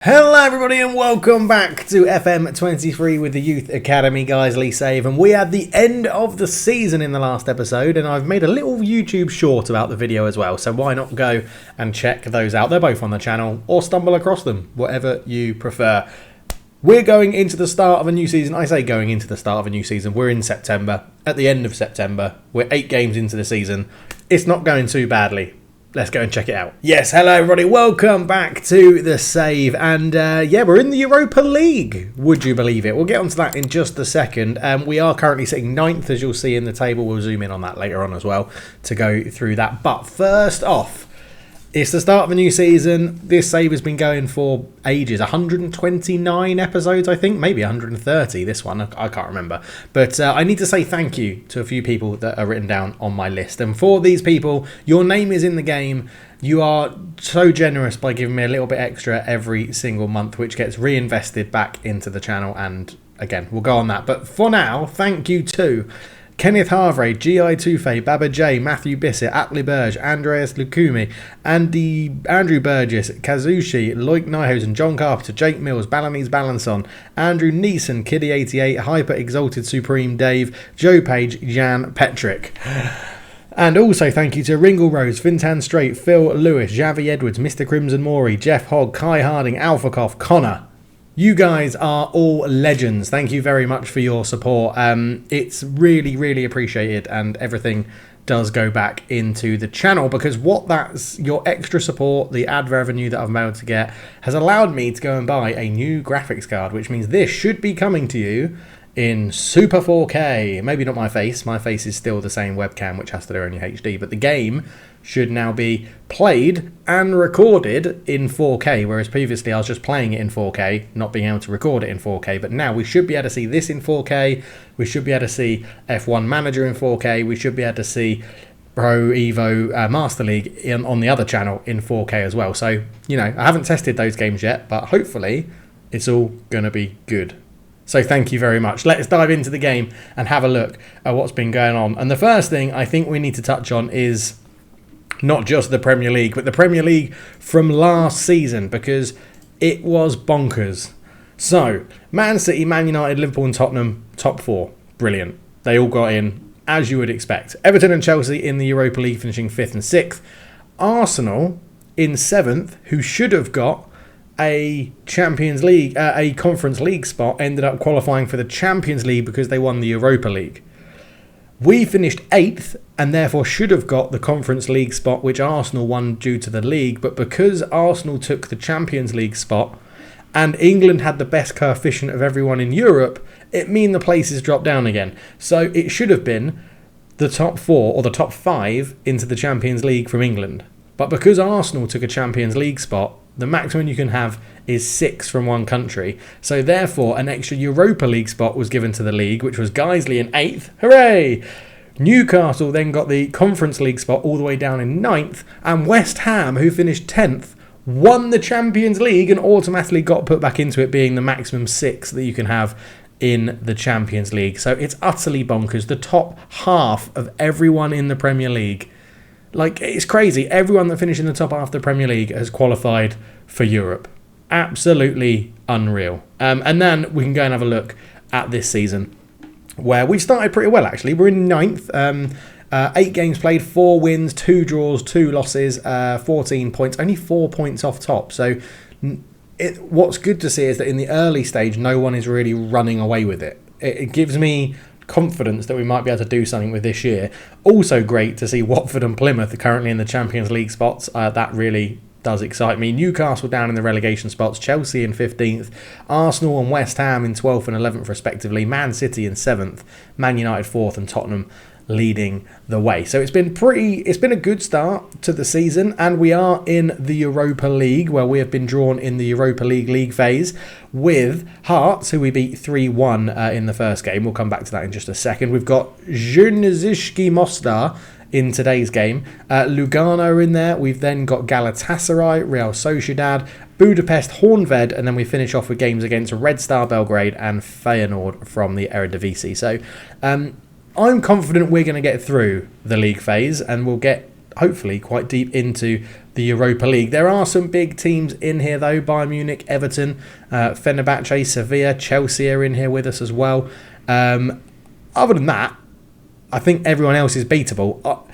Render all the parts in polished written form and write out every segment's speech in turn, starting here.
Hello everybody and welcome back to FM23 with the Youth Academy Guiseley save, and we had the end of the season in the last episode, and I've made a little YouTube short about the video as well, so why not go and check those out. They're both on the channel, or stumble across them, whatever you prefer. We're going into the start of a new season. I say going into the start of a new season. We're in September, at the end of September. We're 8 games into the season. It's not going too badly. Let's go and check it out. Yes, hello everybody, welcome back to the save, and yeah, we're in the Europa League, would you believe it? We'll get onto that in just a second. We are currently sitting 9th, as you'll see in the table. We'll zoom in on that later on as well to go through that. But first off, it's the start of a new season. This save has been going for ages. 129 episodes, I think. Maybe 130, this one. I can't remember. But I need to say thank you to a few people that are written down on my list. And for these people, your name is in the game. You are so generous by giving me a little bit extra every single month, which gets reinvested back into the channel. And again, we'll go on that. But for now, thank you to Kenneth Harvray, G.I. Toufe, Baba J, Matthew Bissett, Atli Burge, Andreas Lukumi, Andrew Burgess, Kazushi, Loic Nyhosen, John Carpenter, Jake Mills, Balinese Balanson, Andrew Neeson, Kiddy88, Hyper Exalted Supreme Dave, Joe Page, Jan Petrick. And also thank you to Ringle Rose, Fintan Straight, Phil Lewis, Javi Edwards, Mr. Crimson Maury, Jeff Hogg, Kai Harding, Alpha Cough, Connor. You guys are all legends. Thank you very much for your support. It's really, really appreciated, and everything does go back into the channel, because that's your extra support, the ad revenue that I've been able to get, has allowed me to go and buy a new graphics card, which means this should be coming to you in Super 4K. Maybe not my face. My face is still the same webcam, which has to do only HD, but the game should now be played and recorded in 4K, whereas previously I was just playing it in 4K, not being able to record it in 4K. But now we should be able to see this in 4K. We should be able to see F1 Manager in 4K. We should be able to see Pro Evo Master League on the other channel in 4K as well. So, you know, I haven't tested those games yet, but hopefully it's all going to be good. So thank you very much. Let's dive into the game and have a look at what's been going on. And the first thing I think we need to touch on is not just the Premier League, but the Premier League from last season, because it was bonkers. So, Man City, Man United, Liverpool and Tottenham, top 4. Brilliant. They all got in, as you would expect. Everton and Chelsea in the Europa League finishing 5th and 6th. Arsenal in 7th, who should have got a Champions League, a Conference League spot, ended up qualifying for the Champions League because they won the Europa League. We finished 8th and therefore should have got the Conference League spot, which Arsenal won due to the league. But because Arsenal took the Champions League spot and England had the best coefficient of everyone in Europe, it means the places dropped down again. So it should have been the top 4 or the top 5 into the Champions League from England. But because Arsenal took a Champions League spot, the maximum you can have is 6 from one country. So therefore, an extra Europa League spot was given to the league, which was Guiseley in 8th. Hooray! Newcastle then got the Conference League spot all the way down in 9th. And West Ham, who finished 10th, won the Champions League and automatically got put back into it, being the maximum 6 that you can have in the Champions League. So it's utterly bonkers. The top half of everyone in the Premier League, like, it's crazy. Everyone that finished in the top half of the Premier League has qualified for Europe. Absolutely unreal. And then we can go and have a look at this season, where we started pretty well, actually. We're in 9th. 8 games played, 4 wins, 2 draws, 2 losses, 14 points. Only 4 points off top. So what's good to see is that in the early stage, no one is really running away with it. It gives me confidence that we might be able to do something with this year. Also great to see Watford and Plymouth are currently in the Champions League spots. That really does excite me. Newcastle down in the relegation spots, Chelsea in 15th, Arsenal and West Ham in 12th and 11th respectively, Man City in 7th, Man United 4th and Tottenham leading the way. So it's been a good start to the season, and we are in the Europa League, where we have been drawn in the Europa League phase with Hearts, who we beat 3-1 in the first game. We'll come back to that in just a second. We've got Zhurnazishki Mostar in today's game. Lugano are in there. We've then got Galatasaray, Real Sociedad, Budapest, Honved, and then we finish off with games against Red Star Belgrade and Feyenoord from the Eredivisie. So I'm confident we're going to get through the league phase, and we'll get hopefully quite deep into the the Europa League. There are some big teams in here though. Bayern Munich, Everton, Fenerbahce, Sevilla, Chelsea are in here with us as well. Other than that, I think everyone else is beatable.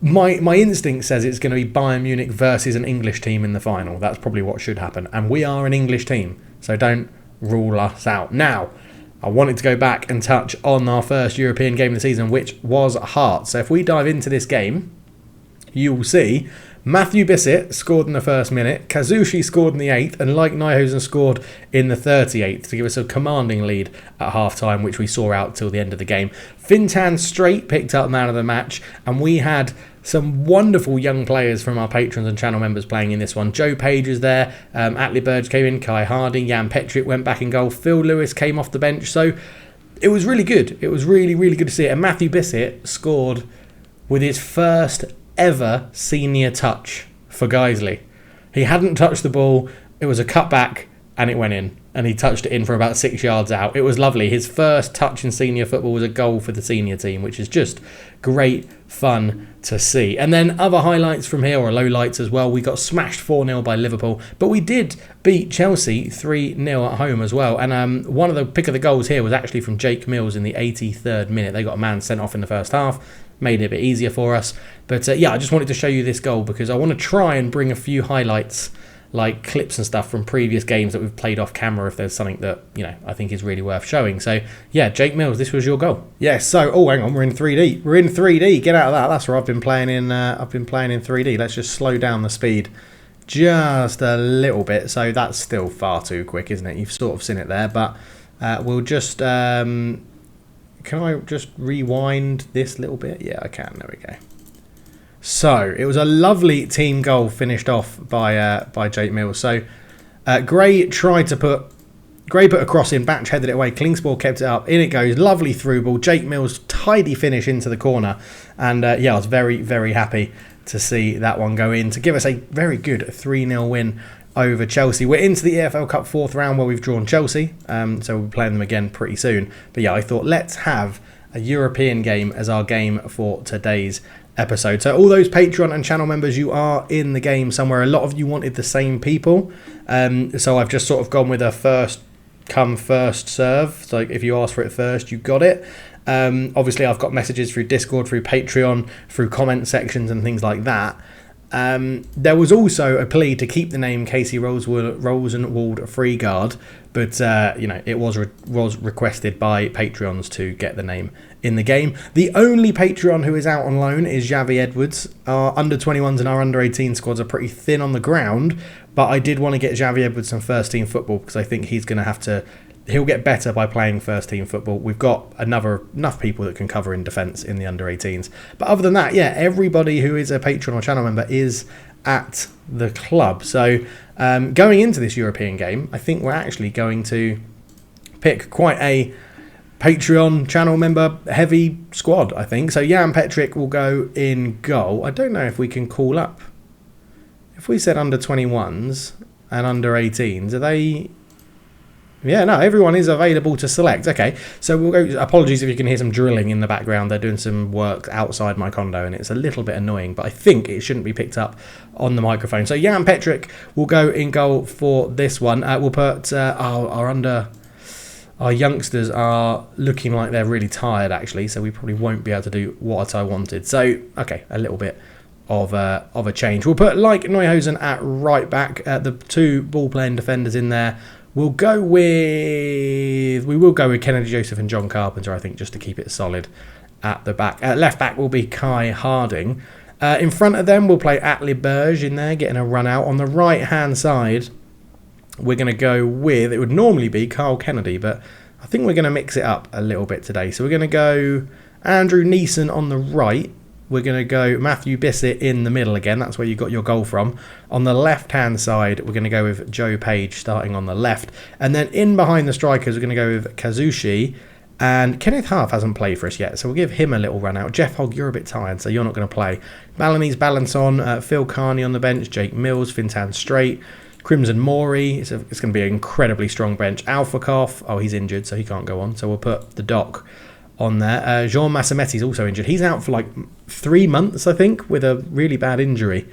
My instinct says it's going to be Bayern Munich versus an English team in the final. That's probably what should happen. And we are an English team, so don't rule us out. Now, I wanted to go back and touch on our first European game of the season, which was Hearts. So if we dive into this game, you will see Matthew Bissett scored in the first minute, Kazushi scored in the 8th, and Like Nyhosen scored in the 38th to give us a commanding lead at half-time, which we saw out till the end of the game. Fintan Straight picked up man of the match, and we had some wonderful young players from our patrons and channel members playing in this one. Joe Page was there, Atlee Burge came in, Kai Harding, Jan Petric went back in goal, Phil Lewis came off the bench, so it was really good. It was really, really good to see it. And Matthew Bissett scored with his first ever senior touch for Guiseley. He hadn't touched the ball, it was a cutback and it went in, and he touched it in from about 6 yards out. It was lovely. His first touch in senior football was a goal for the senior team, which is just great fun to see. And then other highlights from here, or lowlights as well. We got smashed 4-0 by Liverpool, but we did beat Chelsea 3-0 at home as well. And one of the pick of the goals here was actually from Jake Mills in the 83rd minute. They got a man sent off in the first half, made it a bit easier for us. But yeah, I just wanted to show you this goal because I want to try and bring a few highlights, like clips and stuff from previous games that we've played off camera, if there's something that, you know, I think is really worth showing. So yeah, Jake Mills, this was your goal. Yes. So hang on, we're in 3D. We're in 3D. Get out of that. That's where I've been playing in 3D. Let's just slow down the speed just a little bit. So that's still far too quick, isn't it? You've sort of seen it there, but we'll just can I just rewind this little bit? Yeah, I can. There we go. So it was a lovely team goal finished off by Jake Mills. So Gray put a cross in, Batch headed it away, Klingspor kept it up, in it goes, lovely through ball, Jake Mills tidy finish into the corner, and yeah, I was very, very happy to see that one go in to give us a very good 3-0 win over Chelsea. We're into the EFL Cup 4th round where we've drawn Chelsea, so we'll be playing them again pretty soon. But yeah, I thought let's have a European game as our game for today's episode. So all those Patreon and channel members, you are in the game somewhere. A lot of you wanted the same people, so I've just sort of gone with a first come first serve. So if you ask for it first, you got it. Obviously I've got messages through Discord, through Patreon, through comment sections and things like that. There was also a plea to keep the name Casey Rosenwald Free Guard, but you know, it was requested by Patreons to get the name in the game. The only Patreon who is out on loan is Javi Edwards. Our under-21s and our under-18 squads are pretty thin on the ground, but I did want to get Javi Edwards some first-team football because I think he's going to have to... He'll get better by playing first-team football. We've got enough people that can cover in defence in the under-18s. But other than that, yeah, everybody who is a Patreon or channel member is at the club. So going into this European game, I think we're actually going to pick quite a Patreon channel member heavy squad, I think. So Jan Petric will go in goal. I don't know if we can call up. If we said under-21s and under-18s, are they... Yeah, no, everyone is available to select. Okay, so we'll go... Apologies if you can hear some drilling in the background. They're doing some work outside my condo and it's a little bit annoying, but I think it shouldn't be picked up on the microphone. So Jan Petric will go in goal for this one. We'll put our youngsters are looking like they're really tired, actually, so we probably won't be able to do what I wanted. So, okay, a little bit of a change. We'll put Like Neuhausen at right back. The two ball-playing defenders in there. We will go with Kennedy Joseph and John Carpenter, I think, just to keep it solid at the back. Left back will be Kai Harding. In front of them, we'll play Atlee Burge in there, getting a run out. On the right-hand side, we're going to go with, it would normally be Carl Kennedy, but I think we're going to mix it up a little bit today. So we're going to go Andrew Neeson on the right. We're going to go Matthew Bissett in the middle again. That's where you got your goal from. On the left-hand side, we're going to go with Joe Page starting on the left. And then in behind the strikers, we're going to go with Kazushi. And Kenneth Half hasn't played for us yet, so we'll give him a litto run out. Jeff Hogg, you're a bit tired, so you're not going to play. Balinese Balançon, Phil Carney on the bench, Jake Mills, Fintan Straight, Crimson Mori. It's going to be an incredibly strong bench. Alphakoff, oh, he's injured, so he can't go on. So we'll put the doc on there. Jean Massametti's also injured. He's out for like 3 months, I think, with a really bad injury.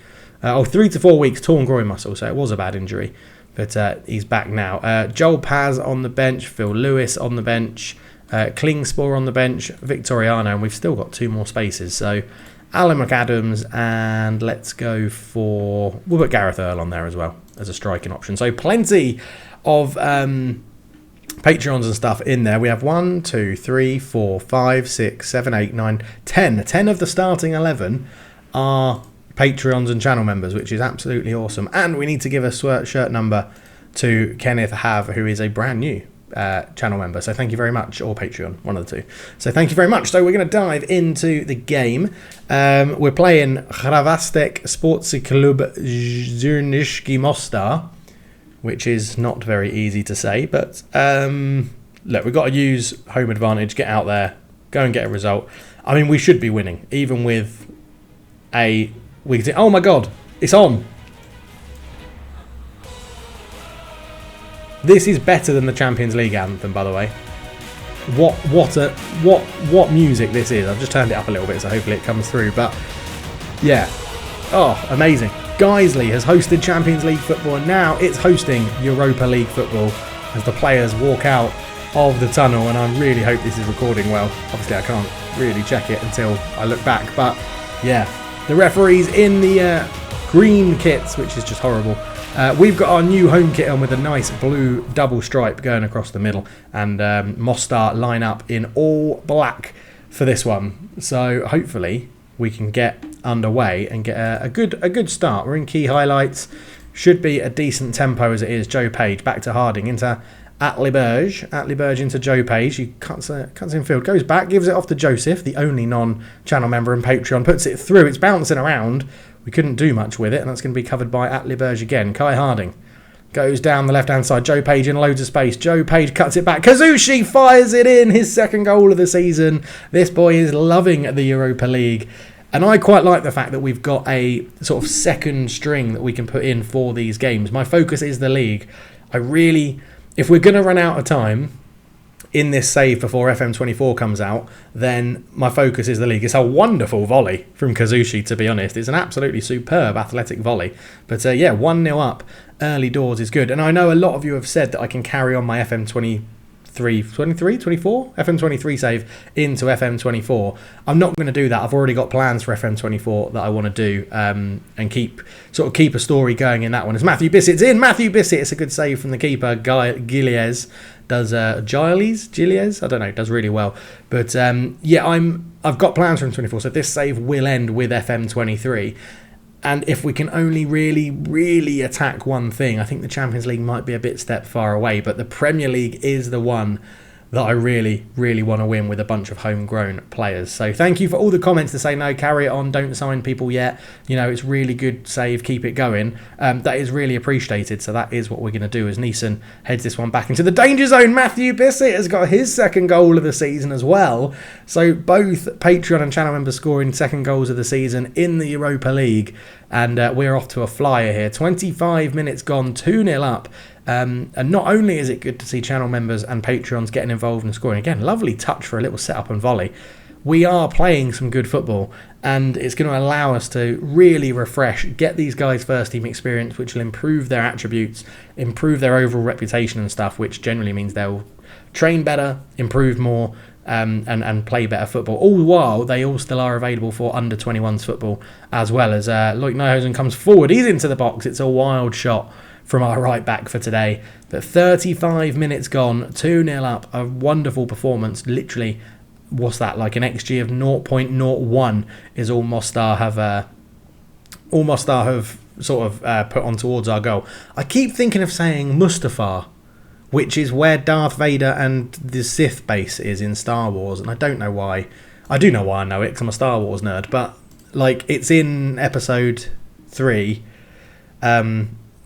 3 to 4 weeks, torn groin muscle, so it was a bad injury. But he's back now. Joel Paz on the bench, Phil Lewis on the bench, Klingspor on the bench, Victoriano, and we've still got 2 more spaces. So Alan McAdams, and let's go for... We'll put Gareth Earl on there as well as a striking option. So plenty of Patreons and stuff in there. We have 1, 2, 3, 4, 5, 6, 7, 8, 9, 10. 10 of the starting 11 are Patreons and channel members, which is absolutely awesome. And we need to give a shirt number to Kenneth Have, who is a brand new channel member. So thank you very much, or Patreon, one of the two. So thank you very much. So we're going to dive into the game. We're playing Hravastek Sportsy Klub Zrniški Mostar, which is not very easy to say, but look, we've got to use home advantage, get out there, go and get a result. I mean, we should be winning, even with a... Oh my god, it's on. This is better than the Champions League anthem, by the way. What music this is. I've just turned it up a little bit, so hopefully it comes through. But yeah, oh, amazing. Guiseley has hosted Champions League football, and now it's hosting Europa League football as the players walk out of the tunnel. And I really hope this is recording well. Obviously, I can't really check it until I look back, but yeah, the referee's in the green kits, which is just horrible. We've got our new home kit on with a nice blue double stripe going across the middle, and Mostar line up in all black for this one. So hopefully we can get underway and get a good start. We're in key highlights. Should be a decent tempo as it is. Joe Page back to Harding into Atliberge into Joe Page. He cuts in field, goes back, gives it off to Joseph, the only non-channel member in Patreon, puts it through. It's bouncing around. We couldn't do much with it, and that's going to be covered by Atliberge again. Kai Harding goes down the left-hand side. Joe Page in loads of space. Joe Page cuts it back. Kazushi fires it in. His second goal of the season. This boy is loving the Europa League. And I quite like the fact that we've got a sort of second string that we can put in for these games. My focus is the league. If we're going to run out of time in this save before FM24 comes out, then my focus is the league. It's a wonderful volley from Kazushi, to be honest. It's an absolutely superb athletic volley. But yeah, 1-0 up early doors is good. And I know a lot of you have said that I can carry on my FM23 save into FM24. I'm not going to do that. I've already got plans for FM24 that I want to do and keep a story going in that one. As Matthew Bissett's in. Matthew Bissett, it's a good save from the keeper. Giles does Giles, I don't know, does really well. But yeah, I've got plans for FM24, so this save will end with FM23. And if we can only really, really attack one thing, I think the Champions League might be a bit step far away, but the Premier League is the one that I really, really want to win with a bunch of homegrown players. So thank you for all the comments to say, no, carry it on, don't sign people yet. You know, it's really good save, keep it going. That is really appreciated. So that is what we're going to do as Neeson heads this one back into the danger zone. Matthew Bissett has got his second goal of the season as well. So both Patreon and channel members scoring second goals of the season in the Europa League. And we're off to a flyer here. 25 minutes gone, 2-0 up. And not only is it good to see channel members and Patreons getting involved and scoring, again, lovely touch for a little setup and volley. We are playing some good football, and it's going to allow us to really refresh, get these guys first team experience, which will improve their attributes, improve their overall reputation and stuff, which generally means they'll train better, improve more, and play better football, all while they all still are available for under 21s football, as well as Loic Neuhausen comes forward. He's into the box. It's a wild shot from our right back for today. But 35 minutes gone, 2-0 up, a wonderful performance. Literally, what's that, like an XG of 0.01 is all Mostar have sort of put on towards our goal. I keep thinking of saying Mustafar, which is where Darth Vader and the Sith base is in Star Wars, and I don't know why. I do know why I know it, because I'm a Star Wars nerd, but like it's in episode 3.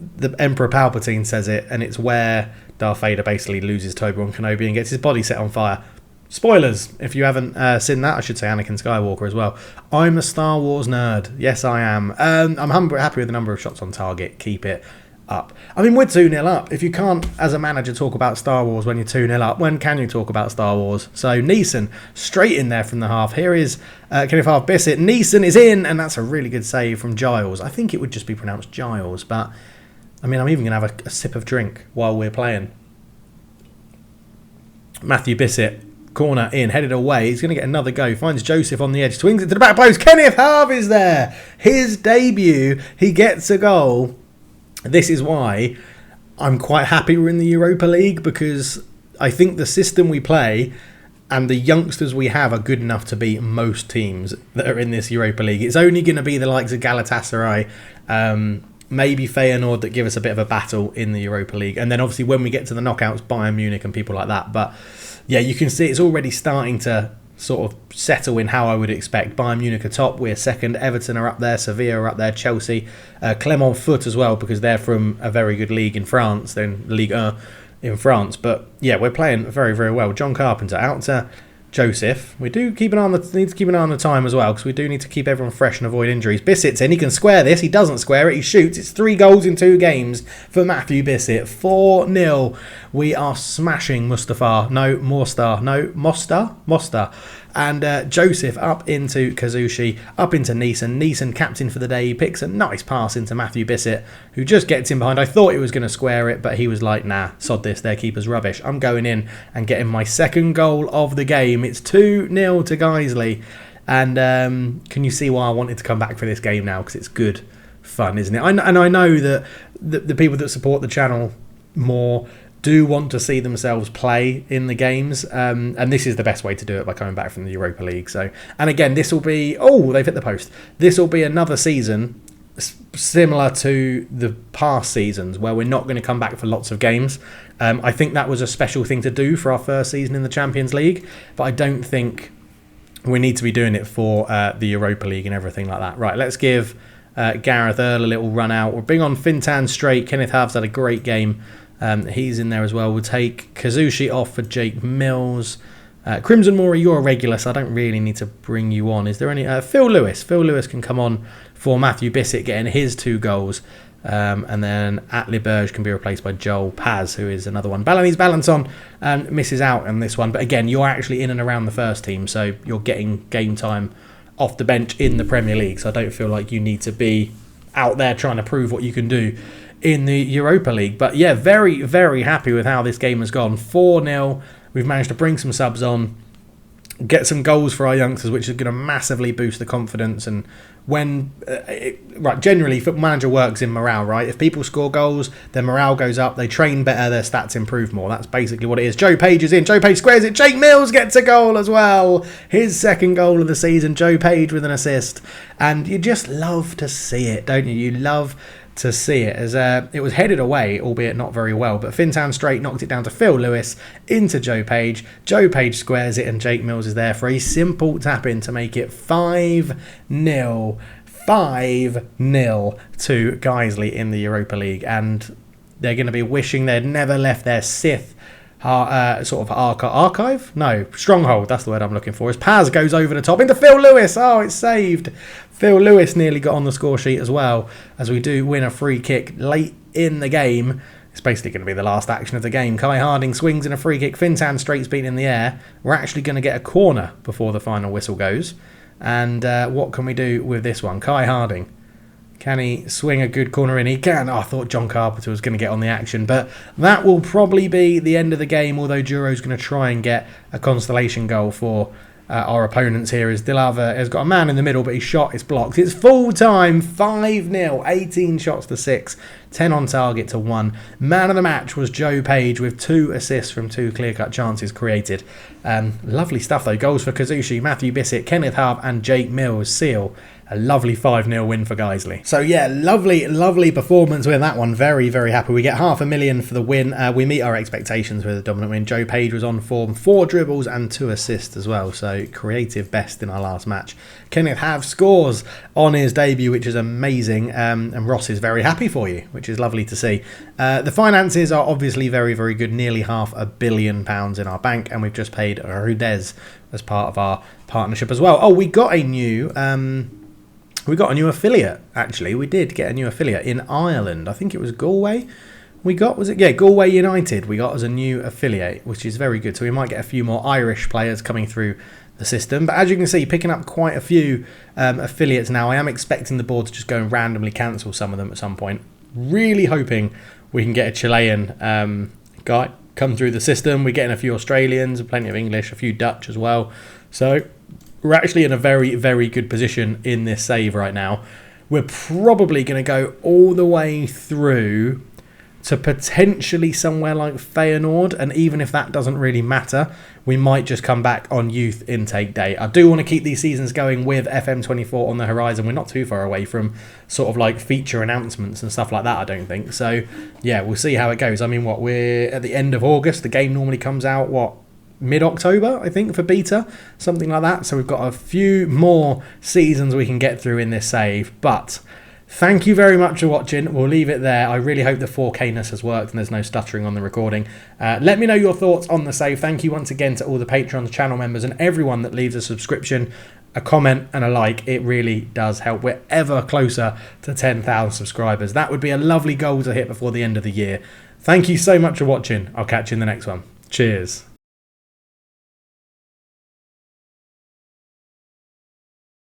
The Emperor Palpatine says it, and it's where Darth Vader basically loses Obi-Wan Kenobi and gets his body set on fire. Spoilers, if you haven't seen that. I should say Anakin Skywalker as well. I'm a Star Wars nerd. Yes, I am. I'm happy with the number of shots on target. Keep it. up. I mean, we're 2-0 up. If you can't, as a manager, talk about Star Wars when you're 2-0 up, when can you talk about Star Wars? So Neeson, straight in there from the half. Here is Kenneth Half-Bissett. Neeson is in, and that's a really good save from Giles. I think it would just be pronounced Giles, but, I mean, I'm even going to have a sip of drink while we're playing. Matthew Bissett, corner in, headed away. He's going to get another go. Finds Joseph on the edge, swings it to the back post. Kenneth Harv is there. His debut. He gets a goal. This is why I'm quite happy we're in the Europa League, because I think the system we play and the youngsters we have are good enough to beat most teams that are in this Europa League. It's only going to be the likes of Galatasaray, maybe Feyenoord, that give us a bit of a battle in the Europa League. And then obviously when we get to the knockouts, Bayern Munich and people like that. But yeah, you can see it's already starting to sort of settle in how I would expect. Bayern Munich are top, we're second, Everton are up there, Sevilla are up there, Chelsea, Clermont Foot as well, because they're from a very good league in France, they're in Ligue 1 in France. But yeah, we're playing very, very well. John Carpenter out to Joseph. We do keep an eye on need to keep an eye on the time as well, because we do need to keep everyone fresh and avoid injuries. Bissett's in, he can square this, he doesn't square it, he shoots. It's 3 goals in 2 games for Matthew Bissett. 4-0. We are smashing Mostar. And Joseph up into Kazushi, up into Neeson. Neeson, captain for the day, he picks a nice pass into Matthew Bissett, who just gets in behind. I thought he was going to square it, but he was like, nah, sod this, their keeper's rubbish. I'm going in and getting my second goal of the game. It's 2-0 to Guiseley. And can you see why I wanted to come back for this game now? Because it's good fun, isn't it? And I know that the people that support the channel more do want to see themselves play in the games, and this is the best way to do it, by coming back from the Europa League. So, and again, this will be, oh, they've hit the post. This will be another season similar to the past seasons, where we're not going to come back for lots of games. I think that was a special thing to do for our first season in the Champions League, but I don't think we need to be doing it for the Europa League and everything like that. Right, let's give Gareth Earl a little run out. We'll bring on Fintan straight. Kenneth Harv's had a great game. He's in there as well. We'll take Kazushi off for Jake Mills. Crimson Mori, you're a regular, so I don't really need to bring you on. Is there any... Phil Lewis. Phil Lewis can come on for Matthew Bissett, getting his 2 goals. And then Atli Berge can be replaced by Joel Paz, who is another one. Balinese Balançon misses out on this one. But again, you're actually in and around the first team, so you're getting game time off the bench in the Premier League. So I don't feel like you need to be out there trying to prove what you can do in the Europa League. But yeah, very, very happy with how this game has gone. 4-0. We've managed to bring some subs on, get some goals for our youngsters, which is going to massively boost the confidence. And when generally Football Manager works in morale, right? If people score goals, their morale goes up, they train better, their stats improve more. That's basically what it is. Joe Page is in, Joe Page squares it, Jake Mills gets a goal as well, his second goal of the season. Joe Page with an assist, and you just love to see it, don't you? You love to see it, as it was headed away, albeit not very well, but Fintan straight knocked it down to Phil Lewis, into Joe Page. Joe Page squares it, and Jake Mills is there for a simple tap-in to make it 5-0. 5-0 to Guiseley in the Europa League, and they're going to be wishing they'd never left their Sith stronghold, that's the word I'm looking for, as Paz goes over the top into Phil Lewis. Oh, it's saved. Phil Lewis nearly got on the score sheet as well, as we do win a free kick late in the game. It's basically going to be the last action of the game. Kai Harding swings in a free kick, Fintan straight's beaten in the air. We're actually going to get a corner before the final whistle goes. And what can we do with this one? Kai Harding, can he swing a good corner in? He can. Oh, I thought John Carpenter was going to get on the action, but that will probably be the end of the game, although Duro's going to try and get a consolation goal for our opponents here, as Dilava has got a man in the middle, but his shot is blocked. It's full time, 5-0, 18 shots to 6, 10 on target to 1. Man of the match was Joe Page with 2 assists from 2 clear-cut chances created. Lovely stuff though. Goals for Kazushi, Matthew Bissett, Kenneth Harp and Jake Mills seal a lovely 5-0 win for Guiseley. So yeah, lovely performance with that one. Very, very happy. We get $500,000 for the win. We meet our expectations with a dominant win. Joe Page was on form, 4 dribbles and 2 assists as well. So creative best in our last match. Kenneth Have scores on his debut, which is amazing. And Ross is very happy for you, which is lovely to see. The finances are obviously very, very good. Nearly £500 million in our bank. And we've just paid Rudez as part of our partnership as well. Oh, we got a new... we got a new affiliate, actually. We did get a new affiliate in Ireland. I think it was Galway. Galway United we got as a new affiliate, which is very good. So we might get a few more Irish players coming through the system. But as you can see, picking up quite a few affiliates now. I am expecting the board to just go and randomly cancel some of them at some point. Really hoping we can get a Chilean guy come through the system. We're getting a few Australians, plenty of English, a few Dutch as well. So we're actually in a very, very good position in this save right now. We're probably going to go all the way through to potentially somewhere like Feyenoord, and even if that doesn't really matter, we might just come back on youth intake day. I do want to keep these seasons going with FM24 on the horizon. We're not too far away from sort of like feature announcements and stuff like that, I don't think. So yeah, we'll see how it goes. I mean, we're at the end of August. The game normally comes out, mid-October, I think, for beta, something like that. So we've got a few more seasons we can get through in this save, but thank you very much for watching. We'll leave it there. I really hope the 4K-ness has worked and there's no stuttering on the recording. Let me know your thoughts on the save. Thank you once again to all the Patreon channel members and everyone that leaves a subscription, a comment and a like. It really does help. We're ever closer to 10,000 subscribers. That would be a lovely goal to hit before the end of the year. Thank you so much for watching. I'll catch you in the next one. Cheers.